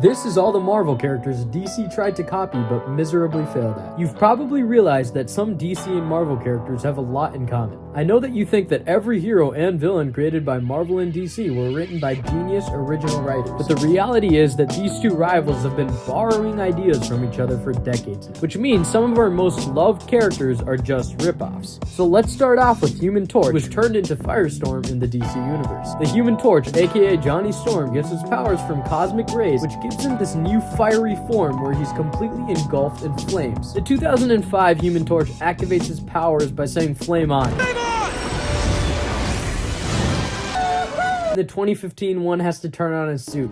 This is all the Marvel characters DC tried to copy but miserably failed at. You've probably realized that some DC and Marvel characters have a lot in common. I know that you think that every hero and villain created by Marvel and DC were written by genius original writers, but the reality is that these two rivals have been borrowing ideas from each other for decades now, which means some of our most loved characters are just ripoffs. So let's start off with Human Torch, who was turned into Firestorm in the DC universe. The Human Torch, aka Johnny Storm, gets his powers from cosmic rays, which gives him this new fiery form where he's completely engulfed in flames. The 2005 Human Torch activates his powers by saying "Flame on!" The 2015 one has to turn on his suit.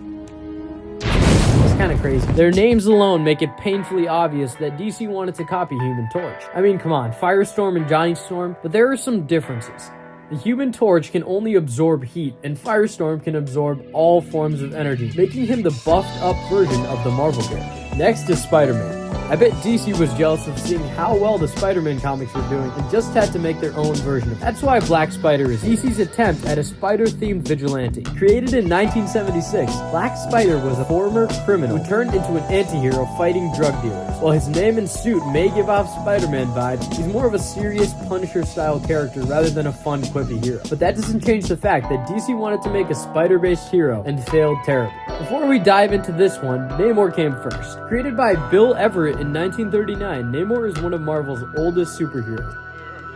It's kind of crazy. Their names alone make it painfully obvious that DC wanted to copy Human Torch. I mean, come on, Firestorm and Johnny Storm, but there are some differences. The Human Torch can only absorb heat, and Firestorm can absorb all forms of energy, making him the buffed up version of the Marvel character. Next is Spider-Man. I bet DC was jealous of seeing how well the Spider-Man comics were doing and just had to make their own version of it. That's why Black Spider is DC's attempt at a spider-themed vigilante. Created in 1976, Black Spider was a former criminal who turned into an anti-hero fighting drug dealers. While his name and suit may give off Spider-Man vibes, he's more of a serious Punisher-style character rather than a fun, quippy hero. But that doesn't change the fact that DC wanted to make a spider-based hero and failed terribly. Before we dive into this one, Namor came first. Created by Bill Everett in 1939, Namor is one of Marvel's oldest superheroes.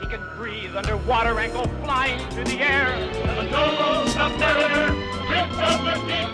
He can breathe underwater and go flying through the air. The solo submariner, ripped up the deep.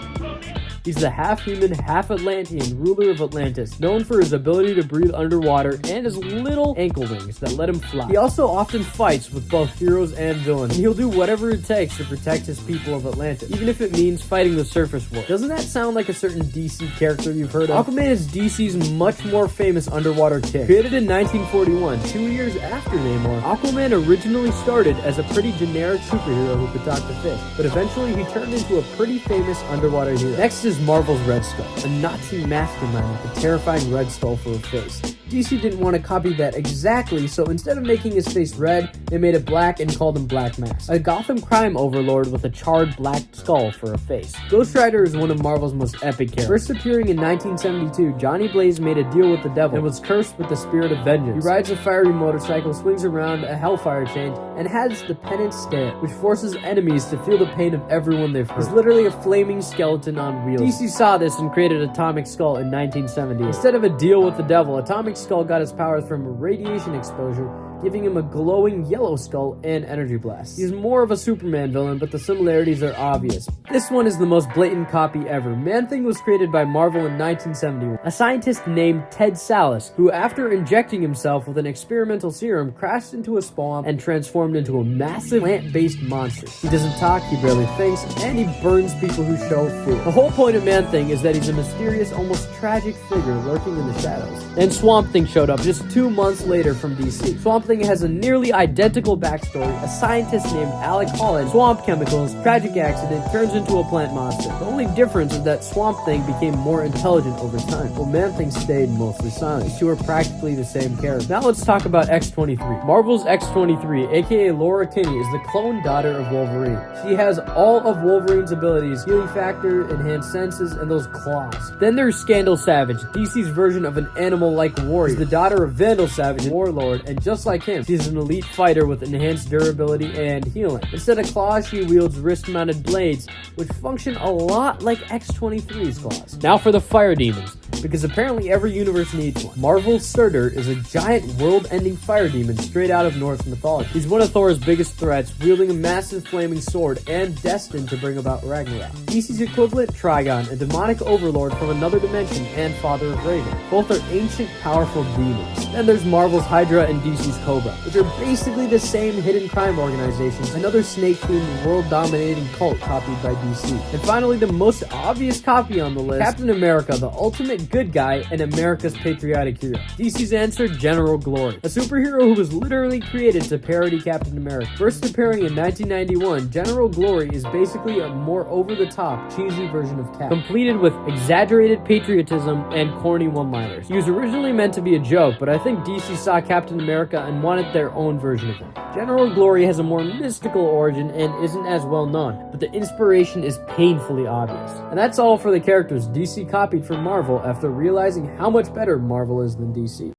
He's the half-human, half-Atlantean ruler of Atlantis, known for his ability to breathe underwater and his little ankle wings that let him fly. He also often fights with both heroes and villains, and he'll do whatever it takes to protect his people of Atlantis, even if it means fighting the surface war. Doesn't that sound like a certain DC character you've heard of? Aquaman is DC's much more famous underwater king. Created in 1941, 2 years after Namor, Aquaman originally started as a pretty generic superhero who could talk to fish, but eventually he turned into a pretty famous underwater hero. Next is Marvel's Red Skull, a Nazi mastermind with a terrifying red skull for a face. DC didn't want to copy that exactly, so instead of making his face red, they made it black and called him Black Mask, a Gotham crime overlord with a charred black skull for a face. Ghost Rider is one of Marvel's most epic characters. First appearing in 1972, Johnny Blaze made a deal with the devil and was cursed with the spirit of vengeance. He rides a fiery motorcycle, swings around a hellfire chain, and has the penance stare, which forces enemies to feel the pain of everyone they've hurt. He's literally a flaming skeleton on wheels. DC saw this and created Atomic Skull in 1970. Instead of a deal with the devil, Atomic Skull got his powers from radiation exposure, giving him a glowing yellow skull and energy blast. He's more of a Superman villain, but the similarities are obvious. This one is the most blatant copy ever. Man-Thing was created by Marvel in 1971. A scientist named Ted Sallis, who after injecting himself with an experimental serum, crashed into a spawn and transformed into a massive plant-based monster. He doesn't talk, he barely thinks, and he burns people who show fear. The whole point of Man-Thing is that he's a mysterious, almost tragic figure lurking in the shadows. Then Swamp Thing showed up just 2 months later from DC. Swamp Thing has a nearly identical backstory. A scientist named Alec Holland, swamp chemicals, tragic accident, turns into a plant monster. The only difference is that Swamp Thing became more intelligent over time, while Man-Thing stayed mostly silent. These two are practically the same character. Now let's talk about X-23. Marvel's X-23, aka Laura Kinney, is the clone daughter of Wolverine. She has all of Wolverine's abilities, healing factor, enhanced senses, and those claws. Then there's Scandal Savage, DC's version of an animal-like warrior. She's the daughter of Vandal Savage, Warlord, and just like him, she's an elite fighter with enhanced durability and healing. Instead of claws, she wields wrist-mounted blades, which function a lot like X-23's claws. Now for the Fire Demons, because apparently every universe needs one. Marvel's Surtur is a giant world-ending fire demon straight out of Norse mythology. He's one of Thor's biggest threats, wielding a massive flaming sword and destined to bring about Ragnarok. DC's equivalent, Trigon, a demonic overlord from another dimension and father of Raven. Both are ancient, powerful demons. Then there's Marvel's Hydra and DC's Cobra, which are basically the same hidden crime organizations, another snake-themed, world-dominating cult copied by DC. And finally, the most obvious copy on the list, Captain America, the ultimate good guy and America's patriotic hero? DC's answer, General Glory, a superhero who was literally created to parody Captain America. First appearing in 1991, General Glory is basically a more over-the-top, cheesy version of Cap, completed with exaggerated patriotism and corny one-liners. He was originally meant to be a joke, but I think DC saw Captain America and wanted their own version of him. General Glory has a more mystical origin and isn't as well known, but the inspiration is painfully obvious. And that's all for the characters DC copied from Marvel after realizing how much better Marvel is than DC.